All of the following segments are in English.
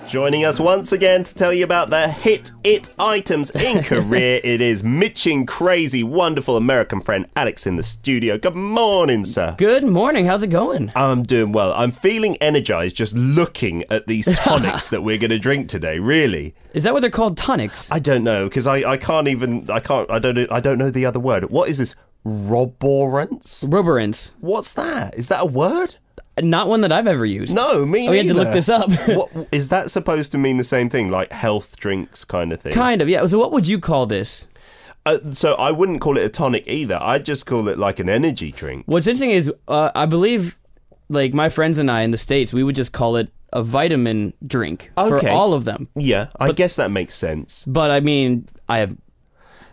Joining us once again to tell you about the hit it items in Korea, it is Mitching crazy, wonderful American friend Alex in the studio. Good morning, sir. Good morning. How's it going? I'm doing well. I'm feeling energized just looking at these tonics that we're going to drink today, really. Is that what they're called, tonics? I don't know, because I don't know the other word. What is this? Roborants? Roborants. What's that? Is that a word? Not one that I've ever used. No, me neither. We had to look this up. What, is that supposed to mean the same thing, like health drinks kind of thing? Kind of, yeah. So what would you call this? So I wouldn't call it a tonic either. I'd just call it like an energy drink. What's interesting is, I believe, like my friends and I in the States, we would just call it a vitamin drink for all of them. Yeah, I guess that makes sense. But I mean, I have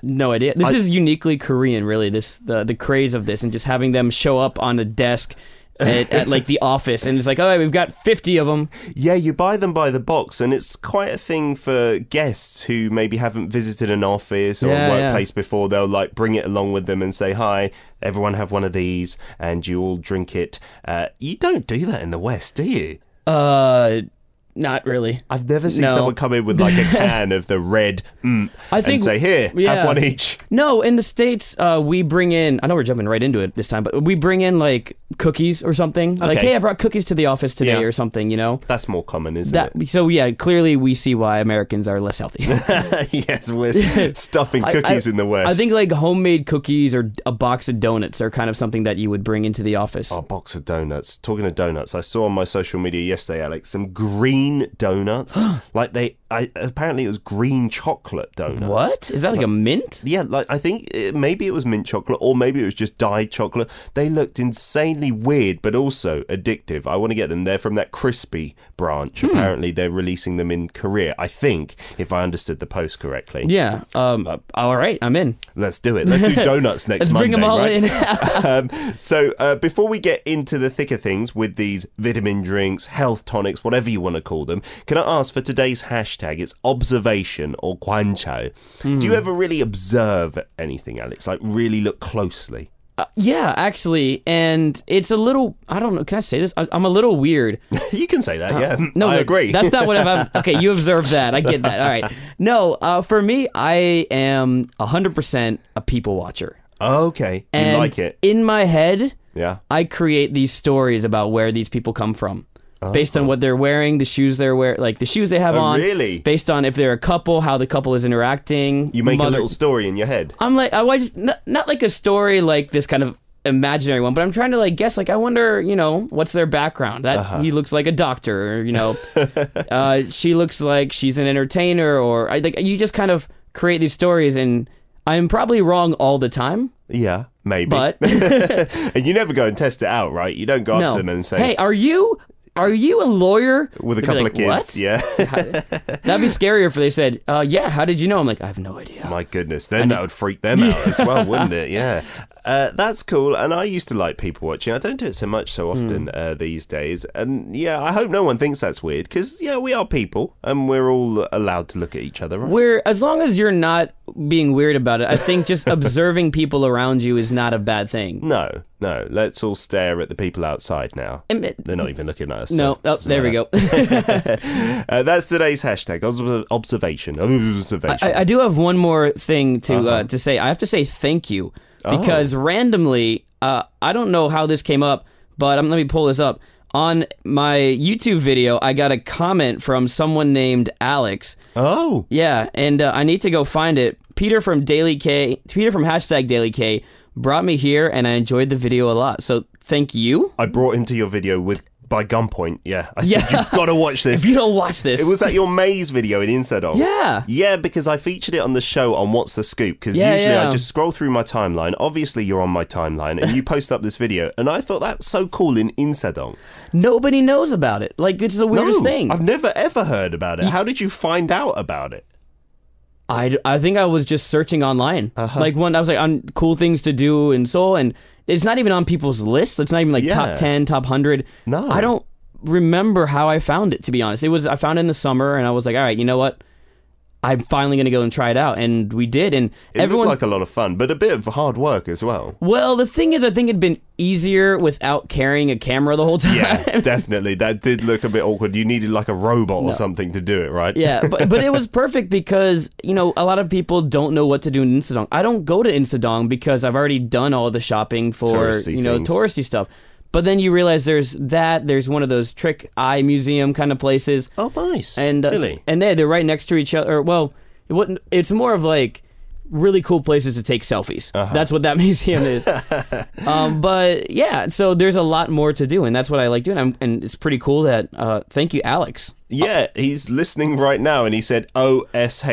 no idea. This is uniquely Korean, really. The craze of this and just having them show up on the desk at like the office, and it's like, oh, we've got 50 of them. Yeah, you buy them by the box, and it's quite a thing for guests who maybe haven't visited an office or a workplace before. They'll like bring it along with them and say, hi, everyone have one of these, and you all drink it. You don't do that in the West, do you? Not really. I've never seen someone come in with like a can of the red and say, here, have one each. No, in the States, we bring in, I know we're jumping right into it this time, but we bring in like cookies or something. Okay. Like, hey, I brought cookies to the office today or something, you know? That's more common, isn't it? So yeah, clearly we see why Americans are less healthy. Yes, we're stuffing cookies in the West. I think like homemade cookies or a box of donuts are kind of something that you would bring into the office. Oh, a box of donuts. Talking of donuts, I saw on my social media yesterday, Alex, some green donuts. Like apparently it was green chocolate donuts. What? Is that like a mint? Yeah, like I think maybe it was mint chocolate or maybe it was just dyed chocolate. They looked insanely weird but also addictive. I want to get them. They're from that crispy branch. Apparently they're releasing them in Korea, I think, if I understood the post correctly. Yeah. All right, I'm in. Let's do it. Let's do donuts next Monday. Let's bring them all in. So before we get into the thicker things with these vitamin drinks, health tonics, whatever you want to call them, can I ask for today's hashtag? It's observation or 관찰. Do you ever really observe anything, Alex? Like really look closely? Yeah, actually, and it's a little, I don't know, can I say this? I'm a little weird. You can say that, yeah. No, I agree. That's not what I've, okay, you observed that, I get that, all right. No, for me, I am 100% a people watcher. Okay, you like it. In my head, I create these stories about where these people come from. Based on what they're wearing, the shoes they're wearing, like the shoes they have on. Really? Based on if they're a couple, how the couple is interacting. You make a little story in your head. I'm like, I just not like a story like this kind of imaginary one, but I'm trying to like guess. Like, I wonder, you know, what's their background? That he looks like a doctor, or, you know, she looks like she's an entertainer, or like you just kind of create these stories, and I'm probably wrong all the time. Yeah, maybe. But and you never go and test it out, right? You don't go up to them and say, "Hey, are you a lawyer?" With a couple of kids, what? yeah. That'd be scarier if they said, yeah, how did you know? I'm like, I have no idea. My goodness, then that would freak them out as well, wouldn't it? Yeah. That's cool, and I used to like people watching. I don't do it so much so often these days, and yeah, I hope no one thinks that's weird, because yeah, we are people, and we're all allowed to look at each other, right? As long as you're not being weird about it, I think just observing people around you is not a bad thing. No, let's all stare at the people outside now. They're not even looking at us. No, there we go. That's today's hashtag, observation. I do have one more thing to say. I have to say thank you. Because randomly, I don't know how this came up, but let me pull this up. On my YouTube video, I got a comment from someone named Alex. Oh. Yeah, and I need to go find it. Peter from hashtag Daily K brought me here, and I enjoyed the video a lot. So thank you. I brought him to your video by gunpoint, yeah. I said, you've got to watch this. If you don't watch this. It was that your maze video in Insadong. Yeah. Yeah, because I featured it on the show on What's the Scoop, because usually I just scroll through my timeline. Obviously, you're on my timeline, and you post up this video, and I thought that's so cool in Insadong. Nobody knows about it. Like, it's the weirdest thing. I've never, ever heard about it. How did you find out about it? I think I was just searching online. Like, I was like, on cool things to do in Seoul, and it's not even on people's lists. It's not even like top 10, top 100. No. I don't remember how I found it, to be honest. I found it in the summer, and I was like, all right, you know what? I'm finally going to go and try it out. And we did. And it looked like a lot of fun, but a bit of hard work as well. Well, the thing is, I think it'd been easier without carrying a camera the whole time. Yeah, definitely. That did look a bit awkward. You needed like a robot or something to do it, right? Yeah, but it was perfect because, a lot of people don't know what to do in Insadong. I don't go to Insadong because I've already done all the shopping for, touristy stuff. But then you realize there's one of those trick eye museum kind of places. Oh, nice. And really? And they're right next to each other. Well, it's more of like really cool places to take selfies. That's what that museum is. But yeah, so there's a lot more to do, and that's what I like doing. And it's pretty cool that, thank you, Alex. Yeah, he's listening right now, and he said, OSH,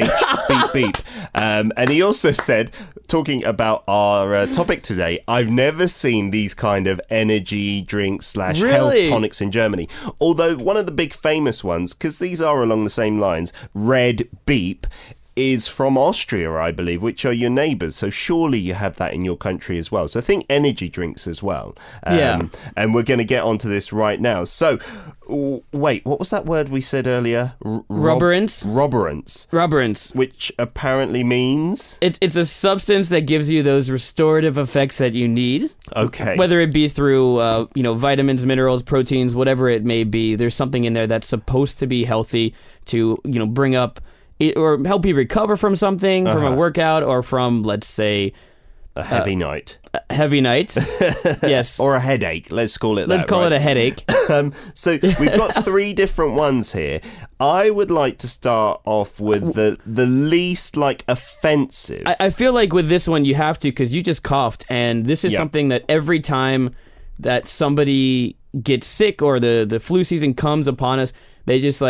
beep, beep. And he also said, talking about our topic today, I've never seen these kind of energy drinks / health tonics in Germany. Although one of the big famous ones, because these are along the same lines, Red Beep, is from Austria, I believe, which are your neighbours. So surely you have that in your country as well. So think energy drinks as well. And we're going to get onto this right now. So, wait, what was that word we said earlier? Roborants. Roborants. Which apparently means? It's a substance that gives you those restorative effects that you need. Okay. Whether it be through, vitamins, minerals, proteins, whatever it may be, there's something in there that's supposed to be healthy to, bring up or help you recover from something, from a workout, or from, let's say, a heavy night. Heavy nights, yes. Or a headache, let's call it that. Let's call it a headache. So we've got 3 different ones here. I would like to start off with the least, offensive. I feel like with this one you have to, because you just coughed, and this is something that every time that somebody gets sick or the flu season comes upon us, they just,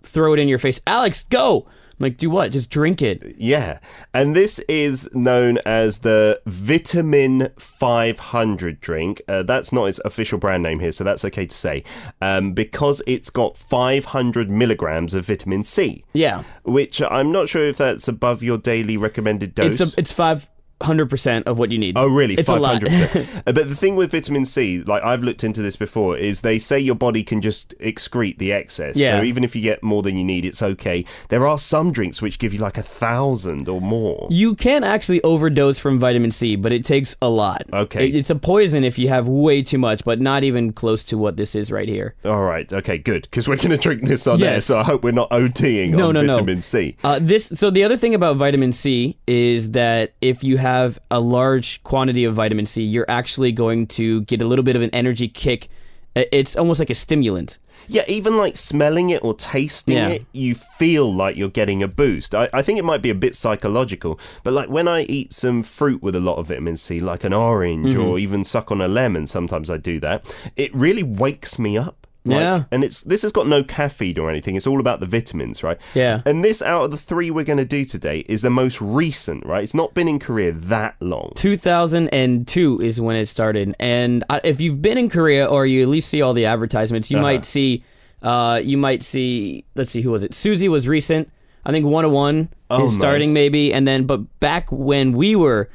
throw it in your face. Alex, go! I'm like, do what? Just drink it. Yeah. And this is known as the Vitamin 500 drink. That's not its official brand name here, so that's okay to say. Because it's got 500 milligrams of vitamin C. Yeah. Which I'm not sure if that's above your daily recommended dose. It's 500% of what you need. Oh, really? It's 500%. But the thing with vitamin C, I've looked into this before, is they say your body can just excrete the excess. Yeah. So even if you get more than you need, it's okay. There are some drinks which give you 1,000 or more. You can actually overdose from vitamin C, but it takes a lot. Okay. It's a poison if you have way too much, but not even close to what this is right here. All right. Okay, good. Because we're going to drink this on air, so I hope we're not OTing on vitamin C. So the other thing about vitamin C is that if you have a large quantity of vitamin C, you're actually going to get a little bit of an energy kick. It's almost like a stimulant. Yeah, even smelling it or tasting it, you feel like you're getting a boost. I think it might be a bit psychological, but when I eat some fruit with a lot of vitamin C, like an orange or even suck on a lemon, sometimes I do that, it really wakes me up. And this has got no caffeine or anything. It's all about the vitamins, right? Yeah. And this, out of the 3 we're going to do today, is the most recent, right? It's not been in Korea that long. 2002 is when it started. And if you've been in Korea, or you at least see all the advertisements, you might see, let's see, who was it? Suzy was recent. I think 101 is starting maybe. And then, but back when we were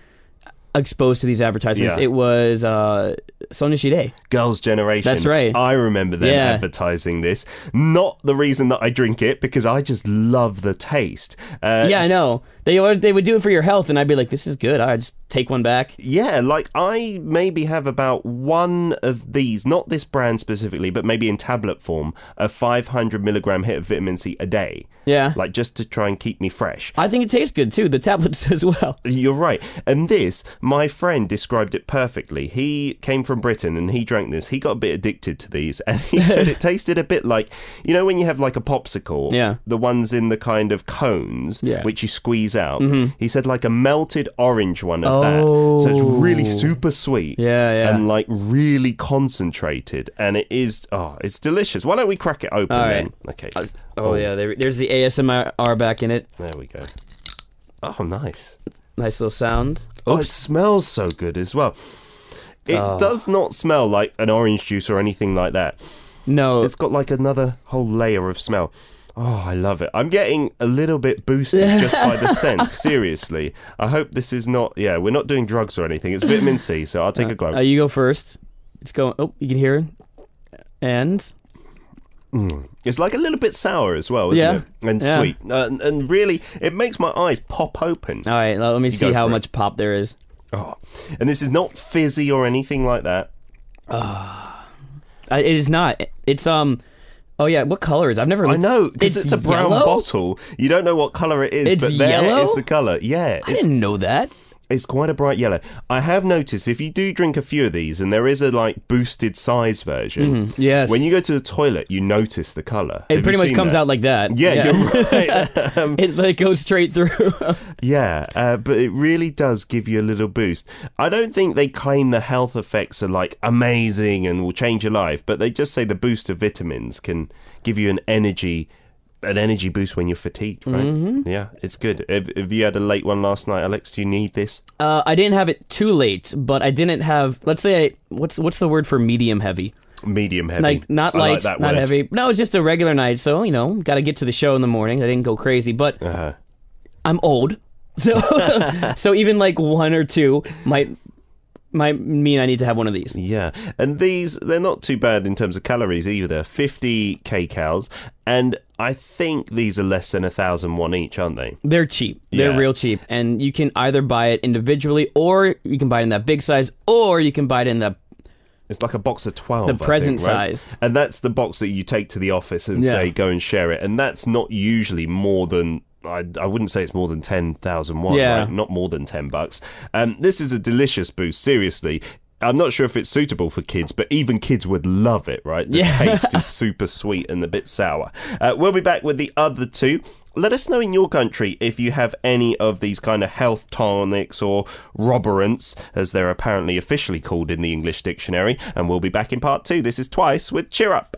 exposed to these advertisements, it was Sonushide. Girls' Generation. That's right. I remember them advertising this. Not the reason that I drink it, because I just love the taste. I know. They would do it for your health, and I'd be like, this is good. I'd just take one back. Yeah, I maybe have about one of these, not this brand specifically, but maybe in tablet form, a 500 milligram hit of vitamin C a day. Yeah. Just to try and keep me fresh. I think it tastes good too, the tablets as well. You're right. And this, my friend described it perfectly. He came from Britain and he drank this. He got a bit addicted to these, and he said it tasted a bit like, when you have a popsicle, the ones in the kind of cones, which you squeeze out. He said a melted orange one of that. So it's really super sweet. And really concentrated. And it is, it's delicious. Why don't we crack it open then? Okay. There's the ASMR back in it. There we go. Oh, nice. Nice little sound. Oh, it smells so good as well. It does not smell like an orange juice or anything like that. No. It's got another whole layer of smell. Oh, I love it. I'm getting a little bit boosted just by the scent. Seriously. I hope this is not... Yeah, we're not doing drugs or anything. It's vitamin C, so I'll take a glug. You go first. It's going... Oh, you can hear it. And... It's like a little bit sour as well, isn't it? And sweet. And really, it makes my eyes pop open. All right, let me see how much pop there is. Oh, and this is not fizzy or anything like that. It is not. It's Oh yeah, what color is it? I've never. I know, because it's a brown yellow? bottle. You don't know what color it is, it's but there yellow? is the color. Yeah, I didn't know that. It's quite a bright yellow. I have noticed if you do drink a few of these, and there is a like boosted size version. Yes. When you go to the toilet, you notice the color. It pretty much comes out like that. Yeah, you're right. It like goes straight through. Yeah, but it really does give you a little boost. I don't think they claim the health effects are like amazing and will change your life, but they just say the boost of vitamins can give you an energy boost when you're fatigued, right? Yeah, it's good. Have you had a late one last night, Alex? Do you need this? I didn't have it too late, but I didn't have, let's say, what's the word for medium heavy? Medium heavy. Like, not light, like not heavy. No, it's just a regular night, so, got to get to the show in the morning. I didn't go crazy, but I'm old, so so even like one or two might mean I need to have one of these. Yeah, and they're not too bad in terms of calories either. 50 kcals, and I think these are less than 1,001 each, aren't they? They're cheap. They're real cheap, and you can either buy it individually, or you can buy it in that big size, or you can buy it in the... It's like a box of 12, the present I think, right? size. And that's the box that you take to the office and say, go and share it. And that's not usually more than... I wouldn't say it's more than 10,001, right? Not more than $10. This is a delicious boost, seriously. I'm not sure if it's suitable for kids, but even kids would love it, right? The taste is super sweet and a bit sour. We'll be back with the other two. Let us know in your country if you have any of these kind of health tonics or Roborants, as they're apparently officially called in the English dictionary. And we'll be back in part 2. This is Twice with Cheer Up.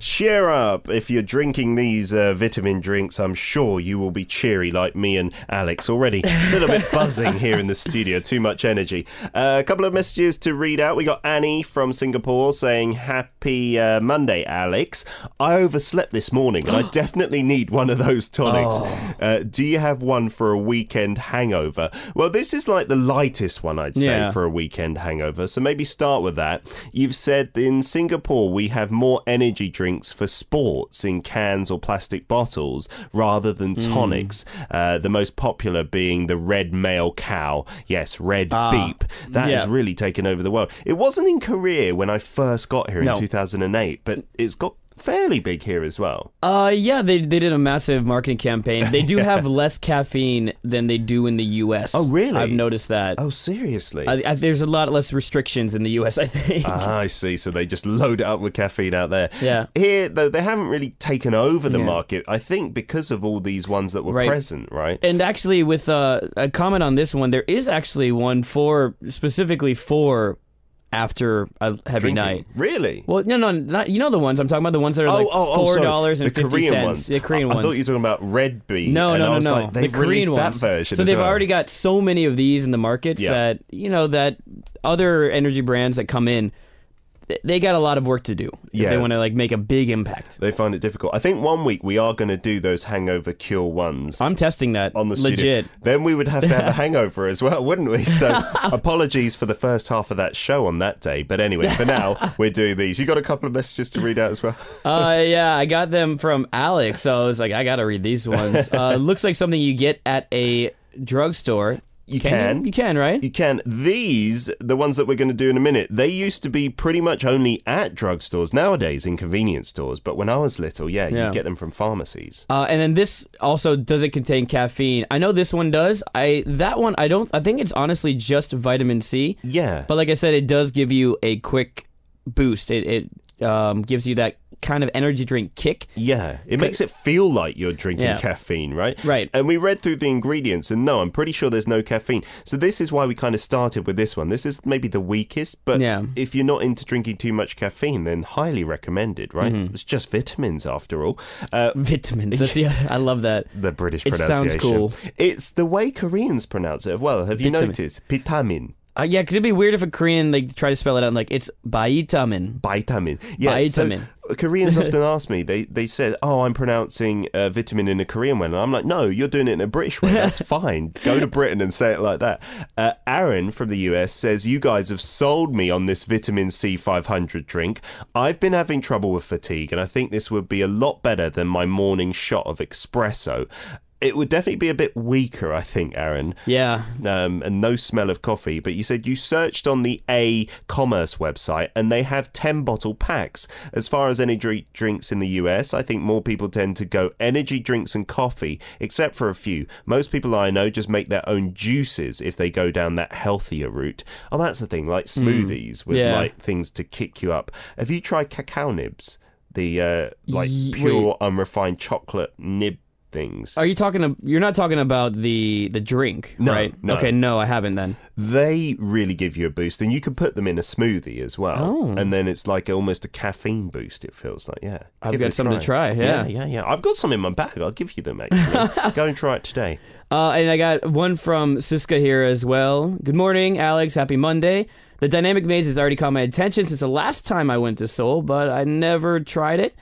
Cheer up! If you're drinking these vitamin drinks, I'm sure you will be cheery like me and Alex already. A little bit buzzing here in the studio, too much energy. A couple of messages to read out. We got Annie from Singapore saying, happy Monday, Alex. I overslept this morning and I definitely need one of those tonics. Do you have one for a weekend hangover? Well, this is like the lightest one, I'd say, for a weekend hangover. So maybe start with that. You've said in Singapore we have more energy drinks for sports in cans or plastic bottles rather than tonics. The most popular being the Red Male Cow. Yes, Red Beep. That has really taken over the world. It wasn't in Korea when I first got here in 2008, but it's got fairly big here as well. Yeah, they did a massive marketing campaign. They do have less caffeine than they do in the U.S. Oh, really? I've noticed that. Oh, seriously? There's a lot less restrictions in the U.S., I think. I see. So they just load it up with caffeine out there. Yeah. Here, though, they haven't really taken over the market, I think, because of all these ones that were present, right? And actually, with a comment on this one, there is actually one specifically for after a heavy night. Really? Well, no, not the ones I'm talking about. The ones that are like $4.50. The Korean ones. The Korean ones. I thought you were talking about Red Bee. No. Like, they've the released Korean that ones. version. So as they've well. already got so many of these in the markets that that other energy brands that come in, they got a lot of work to do if they want to like make a big impact. They find it difficult. I think one week we are going to do those hangover cure ones. I'm testing that on the legit. Studio. Then we would have to have a hangover as well, wouldn't we? So apologies for the first half of that show on that day. But anyway, for now, we're doing these. You got a couple of messages to read out as well? Yeah, I got them from Alex. So I was like, I got to read these ones. Looks like something you get at a drugstore. You can, right? You can. These, the ones that we're going to do in a minute, they used to be pretty much only at drugstores. Nowadays, in convenience stores. But when I was little, you get them from pharmacies. And then this also, does it contain caffeine? I know this one does. I think it's honestly just vitamin C. Yeah. But like I said, it does give you a quick boost. It gives you that kind of energy drink kick. Yeah, it makes it feel like you're drinking caffeine, right? Right. And we read through the ingredients, and no, I'm pretty sure there's no caffeine. So this is why we kind of started with this one. This is maybe the weakest, but if you're not into drinking too much caffeine, then highly recommended, right? It's just vitamins after all. Vitamins. I love that. The British pronunciation. It sounds cool. It's the way Koreans pronounce it as well. Have you noticed? Vitamin. Yeah, because it'd be weird if a Korean like try to spell it out and like it's vitamin. Vitamin. Yeah, vitamin. So Koreans often ask me, they said, oh, I'm pronouncing vitamin in a Korean way. And I'm like, no, you're doing it in a British way. That's fine. Go to Britain and say it like that. Aaron from the US says, you guys have sold me on this vitamin C 500 drink. I've been having trouble with fatigue, and I think this would be a lot better than my morning shot of espresso. It would definitely be a bit weaker, I think, Aaron. Yeah. And no smell of coffee. But you said you searched on the A-commerce website and they have 10-bottle packs. As far as energy drinks in the US, I think more people tend to go energy drinks and coffee, except for a few. Most people I know just make their own juices if they go down that healthier route. Oh, that's the thing, like smoothies with like things to kick you up. Have you tried cacao nibs? The pure unrefined chocolate nib things. Are you talking? You're not talking about the drink, right? No. Okay, no, I haven't then. They really give you a boost, and you can put them in a smoothie as well. Oh. And then it's like almost a caffeine boost. It feels like, yeah. I've got something to try. Yeah. I've got some in my bag. I'll give you them actually. Go and try it today. And I got one from Siska here as well. Good morning, Alex. Happy Monday. The dynamic maze has already caught my attention since the last time I went to Seoul, but I never tried it.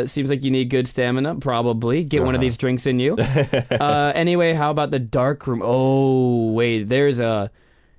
Seems like you need good stamina, probably. Get one of these drinks in you. Anyway, how about the dark room? Oh, wait, there's a...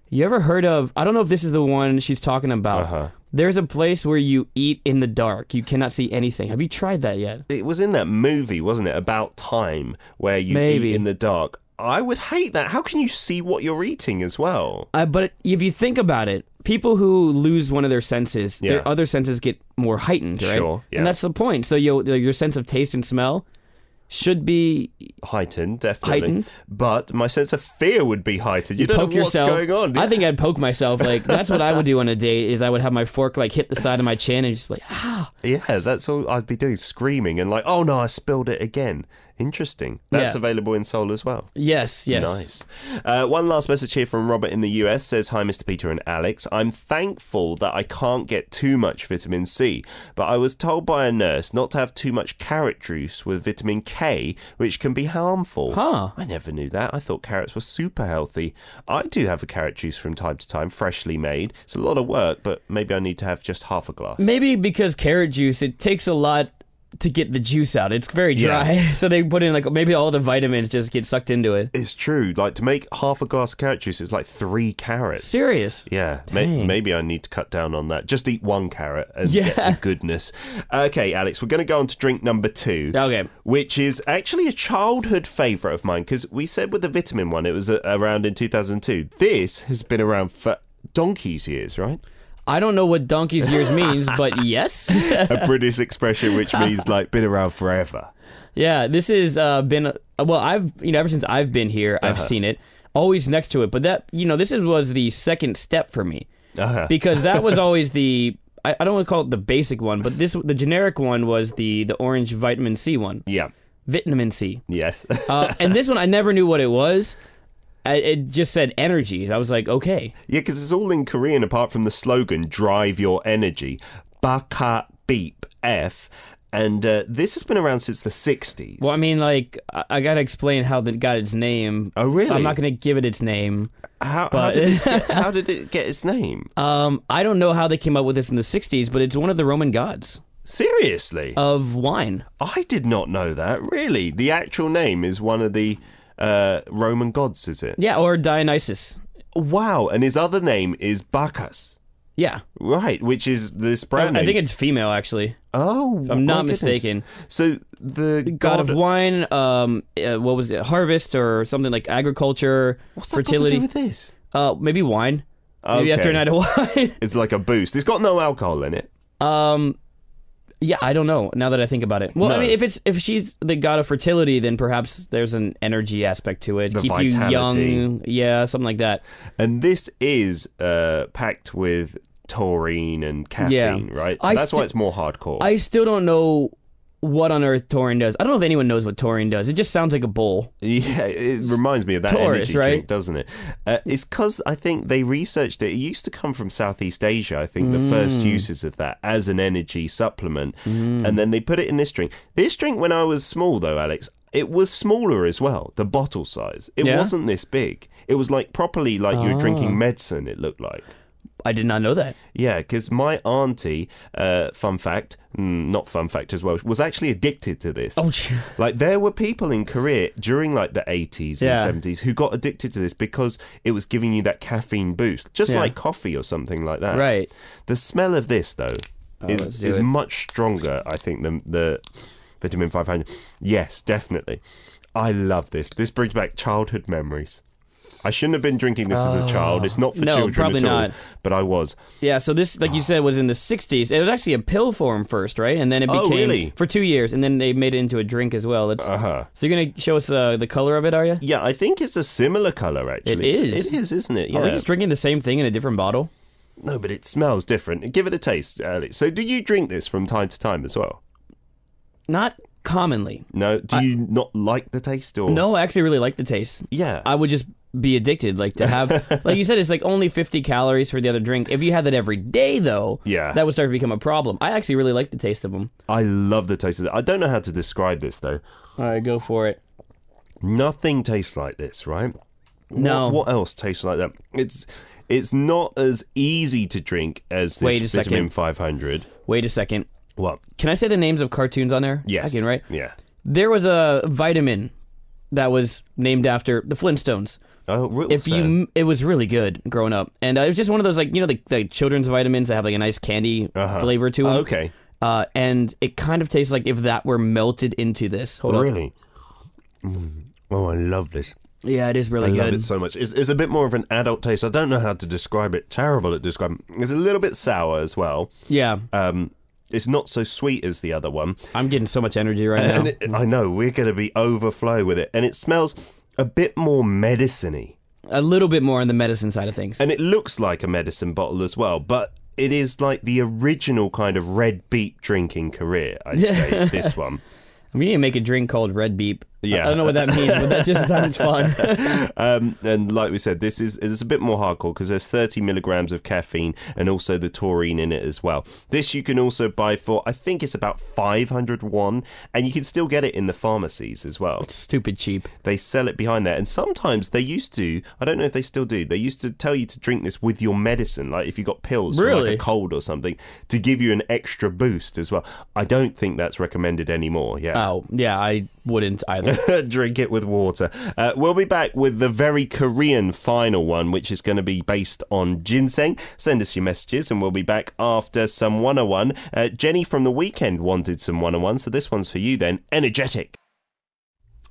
You ever heard of... I don't know if this is the one she's talking about. There's a place where you eat in the dark. You cannot see anything. Have you tried that yet? It was in that movie, wasn't it? About Time, where you eat in the dark. I would hate that. How can you see what you're eating as well? But if you think about it, people who lose one of their senses, their other senses get more heightened, right? Sure, yeah. And that's the point. So your sense of taste and smell should be heightened, definitely. But my sense of fear would be heightened. You don't know what's yourself. going on. I think I'd poke myself. Like that's what I would do on a date. Is I would have my fork like hit the side of my chin and just like Yeah, that's all I'd be doing, screaming and like, oh no, I spilled it again. Interesting. That's available in Seoul as well. Yes. Nice. One last message here from Robert in the US says, hi, Mr. Peter and Alex. I'm thankful that I can't get too much vitamin C, but I was told by a nurse not to have too much carrot juice with vitamin K, which can be harmful. I never knew that. I thought carrots were super healthy. I do have a carrot juice from time to time, freshly made. It's a lot of work, but maybe I need to have just half a glass. Maybe because carrot juice, it takes a lot to get the juice out. It's very dry. So they put in like maybe all the vitamins just get sucked into it. It's true. Like to make half a glass of carrot juice, it's like 3 carrots. Serious? Yeah. Maybe I need to cut down on that. Just eat 1 carrot and get the goodness. Okay, Alex, we're going to go on to drink number 2. Okay. Which is actually a childhood favourite of mine because we said with the vitamin one, it was around in 2002. This has been around for donkey's years, right? I don't know what donkey's years means, but yes. A British expression which means like been around forever. Yeah, this has been well, I've ever since I've been here, I've seen it always next to it. But that this was the second step for me because that was always the I don't want to call it the basic one, but the generic one was the orange vitamin C one. Yeah, vitamin C. Yes. And this one I never knew what it was. It just said energy. I was like, okay. Yeah, because it's all in Korean apart from the slogan, drive your energy. Baka beep F. And this has been around since the 60s. Well, I mean, like, I got to explain how it got its name. Oh, really? I'm not going to give it its name. How did it get its name? I don't know how they came up with this in the 60s, but it's one of the Roman gods. Seriously? Of wine. I did not know that. Really? The actual name is one of the Roman gods, is it? Yeah, or Dionysus. Wow, and his other name is Bacchus. Yeah. Right, which is this brand name. I think it's female, actually. Oh, if I'm not mistaken. So the god of wine, what was it? Harvest or something like agriculture, what's that fertility. got to do with this? Maybe wine. Maybe after a night of wine. It's like a boost. It's got no alcohol in it. Yeah, I don't know. Now that I think about it, well, I mean, if she's the god of fertility, then perhaps there's an energy aspect to it. Keep vitality. You young, yeah, something like that. And this is packed with taurine and caffeine, right? So that's why it's more hardcore. I still don't know what on earth taurine does. I don't know if anyone knows what taurine does. It just sounds like a bowl. Yeah, it reminds me of that Taurus, energy drink, right? doesn't it? It's because I think they researched it. It used to come from Southeast Asia, I think, the first uses of that as an energy supplement. And then they put it in this drink. This drink, when I was small, though, Alex, it was smaller as well, the bottle size. It wasn't this big. It was like properly like you were drinking medicine, it looked like. I did not know that. Yeah, because my auntie, fun fact, not fun fact as well, was actually addicted to this. Oh, like there were people in Korea during like the 80s and 70s who got addicted to this because it was giving you that caffeine boost, just like coffee or something like that. Right. The smell of this though is much stronger, I think, than the Vitamin 500. Yes, definitely. I love this. This brings back childhood memories. I shouldn't have been drinking this as a child. It's not for children probably at all. not. But I was. Yeah, so this, like you said, was in the 60s. It was actually a pill form first, right? And then it became for 2 years, and then they made it into a drink as well. So you're going to show us the color of it, are you? Yeah, I think it's a similar color, actually. It is. It is, isn't it? Yeah. Are we just drinking the same thing in a different bottle? No, but it smells different. Give it a taste, Alex. So do you drink this from time to time as well? Not commonly. No? Do you not like the taste? Or No, I actually really like the taste. Yeah. I would just be addicted, like to have, like you said, it's like only 50 calories for the other drink. If you had that every day, though, that would start to become a problem. I actually really like the taste of them. I love the taste of it. I don't know how to describe this, though. All right, go for it. Nothing tastes like this, right? No. What else tastes like that? It's not as easy to drink as this Vitamin 500. Wait a second. What? Can I say the names of cartoons on there? Yes. I can, right? Yeah. There was a vitamin that was named after the Flintstones. Oh, really? It was really good growing up, and it was just one of those, like, you know, the children's vitamins that have like a nice candy flavor to them. Oh, okay. And it kind of tastes like if that were melted into this. Hold really? Oh, I love this. Yeah, it is really good. I love it so much. It's a bit more of an adult taste. I don't know how to describe it. Terrible at describing. It's a little bit sour as well. Yeah. It's not so sweet as the other one. I'm getting so much energy right now. I know. We're going to be overflow with it. And it smells a bit more medicine-y. A little bit more on the medicine side of things. And it looks like a medicine bottle as well, but it is like the original kind of red beet drinking Korea, I'd say, this one. We need to make a drink called Red Beep. Yeah. I don't know what that means, but that just sounds fun. And like we said, this is a bit more hardcore because there's 30 milligrams of caffeine and also the taurine in it as well. This you can also buy for, I think it's about 500 won, and you can still get it in the pharmacies as well. It's stupid cheap. They sell it behind there, and sometimes they used to, I don't know if they still do, they used to tell you to drink this with your medicine, like if you got pills for like a cold or something, to give you an extra boost as well. I don't think that's recommended anymore. Yeah. Oh, yeah, I wouldn't either. Drink it with water. We'll be back with the very Korean final one, which is going to be based on ginseng. Send us your messages and we'll be back after some 101. Jenny from the weekend wanted some 101, so this one's for you then. Energetic.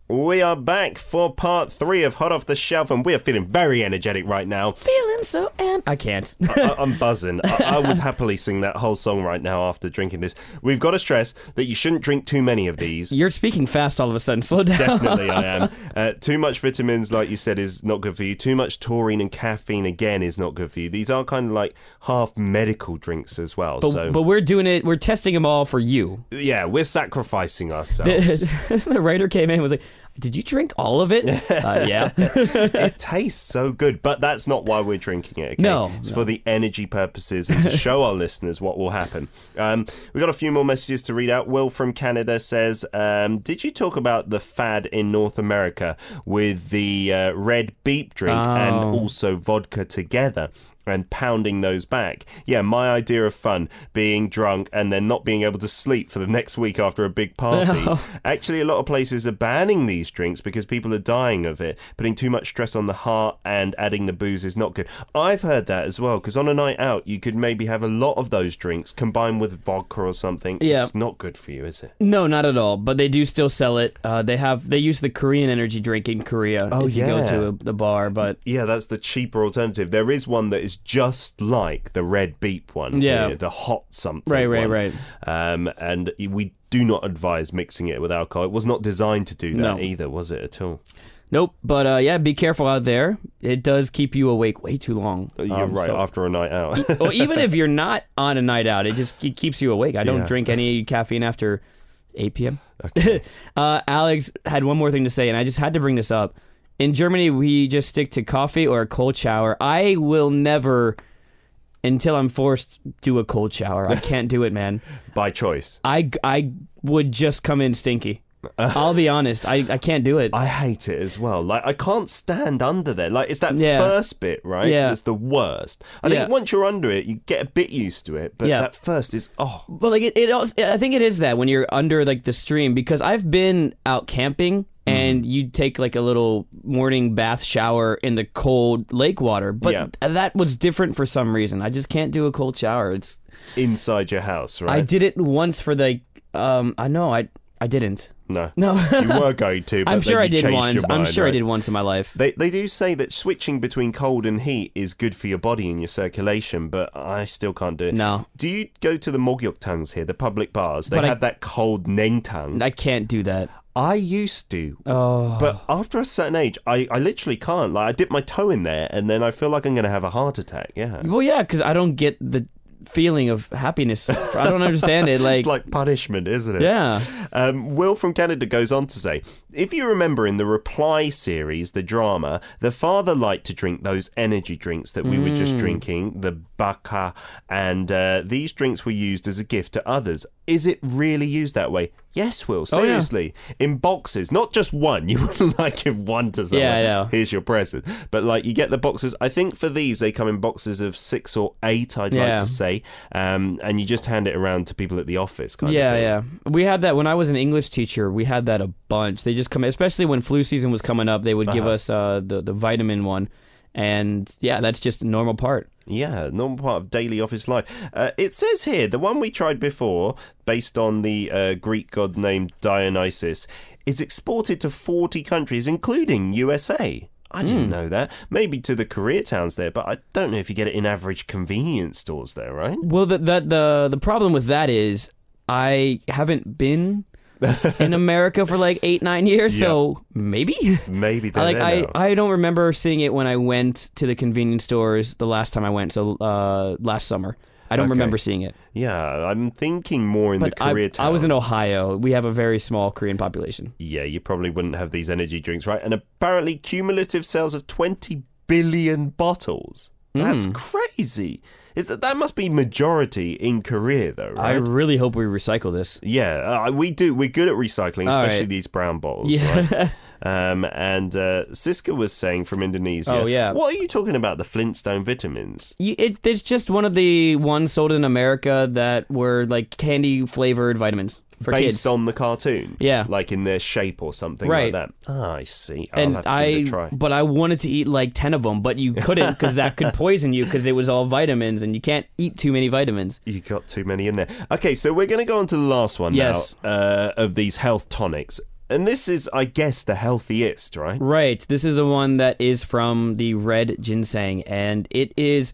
We are back for part 3 of Hot Off the Shelf, and we are feeling very energetic right now. Feeling so I can't. I'm buzzing. I would happily sing that whole song right now after drinking this. We've got to stress that you shouldn't drink too many of these. You're speaking fast all of a sudden. Slow down. Definitely I am. Too much vitamins, like you said, is not good for you. Too much taurine and caffeine, again, is not good for you. These are kind of like half medical drinks as well. But we're doing it. We're testing them all for you. Yeah, we're sacrificing ourselves. The writer came in and was like, did you drink all of it? Yeah. It tastes so good, but that's not why we're drinking it. Okay? No. It's for the energy purposes and to show our listeners what will happen. We've got a few more messages to read out. Will from Canada says, did you talk about the fad in North America with the red beep drink and also vodka together? And pounding those back. Yeah, my idea of fun, being drunk and then not being able to sleep for the next week after a big party. Actually, a lot of places are banning these drinks because people are dying of it. Putting too much stress on the heart and adding the booze is not good. I've heard that as well, because on a night out, you could maybe have a lot of those drinks combined with vodka or something. Yeah. It's not good for you, is it? No, not at all. But they do still sell it. They use the Korean energy drink in Korea if you go to the bar. But yeah, that's the cheaper alternative. There is one that is just like the red beep one, the hot something right. And we do not advise mixing it with alcohol. It was not designed to do that either, was it at all? Nope, but yeah, be careful out there. It does keep you awake way too long. You're right, after a night out. Well, even if you're not on a night out, it keeps you awake. I don't drink any caffeine after 8 p.m. Okay. Alex had one more thing to say, and I just had to bring this up. In Germany, we just stick to coffee or a cold shower. I will never, until I'm forced, do a cold shower. I can't do it, man. By choice. I would just come in stinky. I'll be honest. I can't do it. I hate it as well. Like, I can't stand under there. Like, it's that first bit, right? Yeah. That's the worst. I think once you're under it, you get a bit used to it. But that first is, But like it also, I think it is that when you're under like the stream, because I've been out camping and you take like a little morning bath shower in the cold lake water, but that was different for some reason. I just can't do a cold shower. It's inside your house, right? I did it once for the I didn't. No. You were going to, but I'm sure I did once. I'm sure I did once in my life. They do say that switching between cold and heat is good for your body and your circulation, but I still can't do it. No. Do you go to the mogyoktangs here, the public bars? They have that cold nengtang. I can't do that. I used to, Oh. but after a certain age, I literally can't. Like, I dip my toe in there, and then I feel like I'm going to have a heart attack. Yeah. Well, yeah, because I don't get the feeling of happiness. I don't understand it. Like, it's like punishment, isn't it? Yeah. Will from Canada goes on to say, if you remember in the Reply series, the drama, the father liked to drink those energy drinks that we were just drinking, the baka, and these drinks were used as a gift to others. Is it really used that way? Yes, Will, seriously. In boxes, not just one. You wouldn't like give one to someone. Yeah, I know. Here's your present. But like, you get the boxes. I think for these, they come in boxes of 6 or 8, I'd like to say. And you just hand it around to people at the office kind of thing. Yeah. We had that when I was an English teacher. We had that a bunch. They just come, especially when flu season was coming up, they would give us the vitamin one. And yeah, that's just a normal part. Yeah, normal part of daily office life. It says here, the one we tried before, based on the Greek god named Dionysus, is exported to 40 countries, including USA. I didn't know that. Maybe to the Koreatowns there, but I don't know if you get it in average convenience stores there, right? Well, the problem with that is I haven't been in America for like 8-9 years, so maybe they're there now. I don't remember seeing it when I went to the convenience stores the last time I went, so last summer. I don't remember seeing it. Yeah, I'm thinking more in the Koreatowns. I was in Ohio. We have a very small Korean population. Yeah, you probably wouldn't have these energy drinks, right? And apparently cumulative sales of 20 billion bottles. That's crazy. That must be majority in Korea, though, right? I really hope we recycle this. Yeah, we do. We're good at recycling, especially these brown bottles. Yeah. Right? And Siska was saying from Indonesia. Oh, yeah. What are you talking about, the Flintstone vitamins? It's just one of the ones sold in America that were like candy-flavored vitamins. For Based kids. on the cartoon? Yeah. Like in their shape or something like that? Oh, I see. I'll have to give it a try. But I wanted to eat like 10 of them, but you couldn't because that could poison you because it was all vitamins and you can't eat too many vitamins. You got too many in there. Okay, so we're going to go on to the last one now of these health tonics. And this is, I guess, the healthiest, right? Right. This is the one that is from the red ginseng, and it is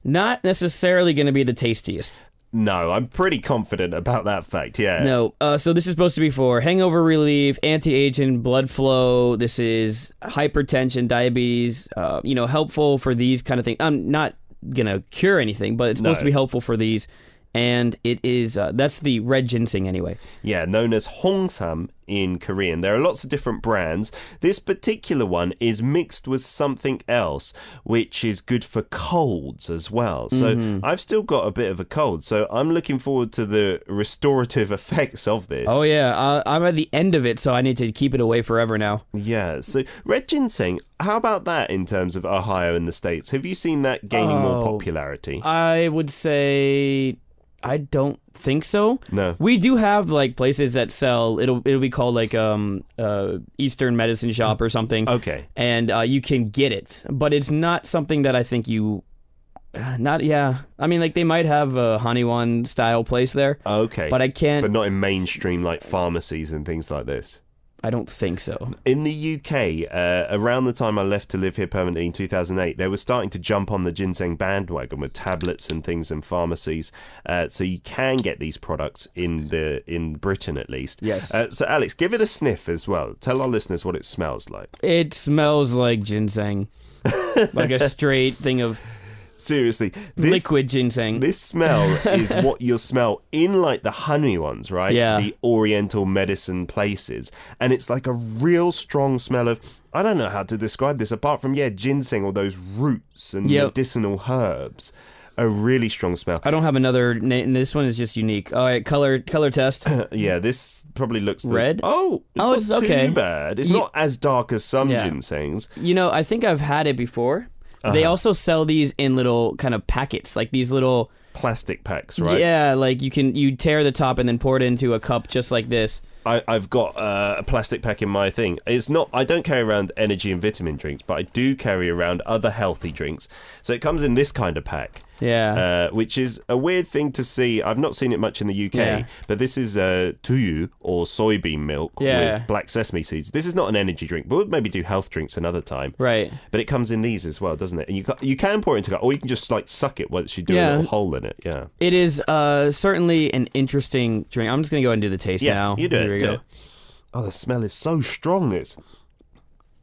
not necessarily going to be the tastiest. No, I'm pretty confident about that fact, yeah. No, so this is supposed to be for hangover relief, anti-aging, blood flow. This is hypertension, diabetes, helpful for these kind of things. I'm not going to cure anything, but it's supposed to be helpful for these. And it is, that's the red ginseng anyway. Yeah, known as hongsam in Korean. There are lots of different brands. This particular one is mixed with something else, which is good for colds as well. So I've still got a bit of a cold, so I'm looking forward to the restorative effects of this. Oh yeah, I'm at the end of it, so I need to keep it away forever now. Yeah, so red ginseng, how about that in terms of Ohio in the States? Have you seen that gaining more popularity? I would say I don't think so. No. We do have like places that sell it'll be called like Eastern Medicine Shop or something. Okay. And you can get it, but it's not something that I think you I mean, like they might have a Haniwan style place there. Okay. But I can't. But not in mainstream like pharmacies and things like this. I don't think so. In the UK, around the time I left to live here permanently in 2008, they were starting to jump on the ginseng bandwagon with tablets and things in pharmacies. So you can get these products in Britain at least. Yes. So Alex, give it a sniff as well. Tell our listeners what it smells like. It smells like ginseng. Like a straight thing of... Seriously, liquid ginseng. This smell is what you'll smell in like the honey ones, right? Yeah. The oriental medicine places. And it's like a real strong smell of, I don't know how to describe this apart from, ginseng or those roots and medicinal herbs. a really strong smell. I don't have another name. This one is just unique. All right, color test. Yeah, this probably looks red. It's not too bad. It's not as dark as some ginsengs. You know, I think I've had it before. They also sell these in little kind of packets, like these little plastic packs, right? Yeah, like you tear the top and then pour it into a cup just like this. I've got a plastic pack in my thing. I don't carry around energy and vitamin drinks, but I do carry around other healthy drinks. So it comes in this kind of pack. Yeah. Which is a weird thing to see. I've not seen it much in the UK, but this is tuyu or soybean milk with black sesame seeds. This is not an energy drink, but we'll maybe do health drinks another time. Right. But it comes in these as well, doesn't it? And you can pour it into it, or you can just like suck it once you do a little hole in it. Yeah. It is certainly an interesting drink. I'm just going to go ahead and do the taste now. You do Here it. we go. Oh, the smell is so strong. Is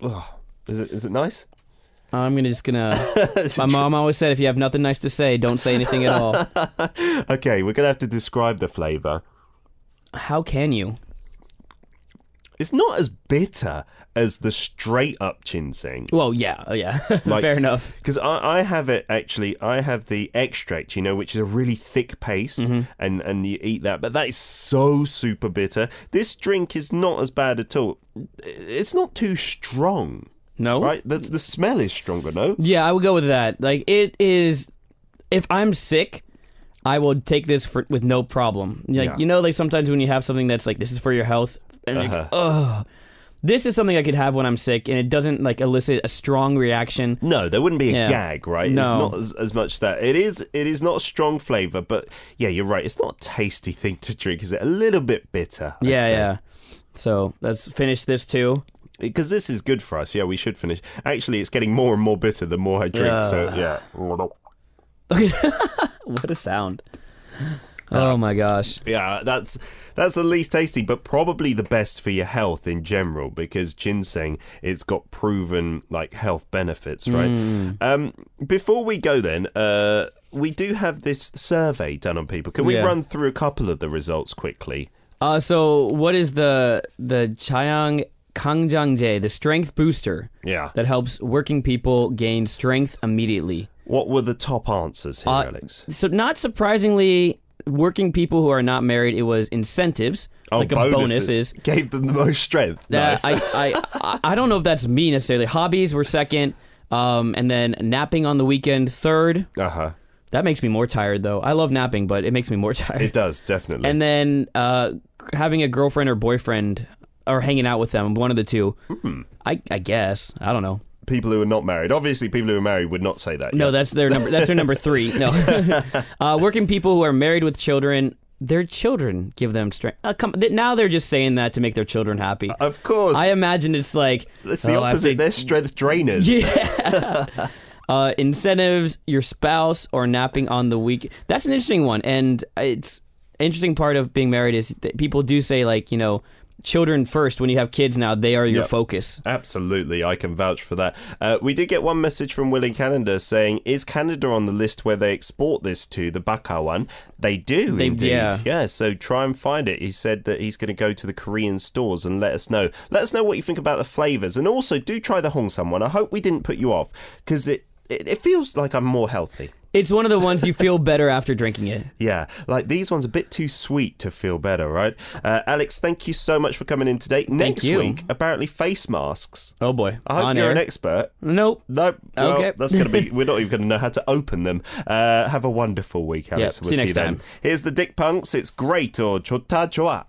it nice? I'm just gonna. My mom always said, if you have nothing nice to say, don't say anything at all. Okay, we're gonna have to describe the flavor. How can you? It's not as bitter as the straight up ginseng. Well, yeah, Like, fair enough. Because I have it actually. I have the extract, which is a really thick paste, and you eat that. But that is so super bitter. This drink is not as bad at all. It's not too strong. No? Right? The smell is stronger, no? Yeah, I would go with that. Like, it is... If I'm sick, I will take this with no problem. Like, like sometimes when you have something that's like, this is for your health, and like, ugh. This is something I could have when I'm sick, and it doesn't, like, elicit a strong reaction. No, there wouldn't be a gag, right? No. It's not as much that. It is not a strong flavour, but, yeah, you're right. It's not a tasty thing to drink, is it? A little bit bitter, I'd say. Yeah. So, let's finish this, too. Because this is good for us. Yeah, we should finish. Actually, it's getting more and more bitter the more I drink. So, yeah. What a sound. Oh, my gosh. Yeah, that's the least tasty, but probably the best for your health in general, because ginseng, it's got proven, like, health benefits, right? Before we go then, we do have this survey done on people. Can we run through a couple of the results quickly? So, what is the Jayangangjang, the strength booster that helps working people gain strength immediately? What were the top answers here, Alex? So, not surprisingly, working people who are not married, it was incentives, like bonuses. Gave them the most strength. Nice. I don't know if that's me necessarily. Hobbies were second, and then napping on the weekend third. That makes me more tired, though. I love napping, but it makes me more tired. It does, definitely. And then having a girlfriend or boyfriend, or hanging out with them, one of the two. I guess. I don't know. People who are not married. Obviously, people who are married would not say that. No, that's their number. That's their number 3. No. Working people who are married with children, their children give them strength. Now they're just saying that to make their children happy. Of course. I imagine it's like... It's the opposite. They're strength drainers. Yeah. Incentives, your spouse, or napping on the week. That's an interesting one. And it's interesting part of being married is that people do say, like, children first. When you have kids now, they are your focus. Absolutely, I can vouch for that. We did get one message from Will in Canada saying, is Canada on the list where they export this to, the Bakawan? They do, indeed. Yeah, so try and find it. He said that he's going to go to the Korean stores and let us know. Let us know what you think about the flavours. And also, do try the Hongsam one. I hope we didn't put you off, because it feels like I'm more healthy. It's one of the ones you feel better after drinking it. Yeah, like these ones a bit too sweet to feel better, right? Alex, thank you so much for coming in today. Next week, apparently face masks. Oh boy. I hope you're an expert. Nope. Well, okay. That's going to be, we're not even going to know how to open them. Have a wonderful week, Alex. Yep. See you next time. Here's the Dick Punks. It's great or 좋다 좋아.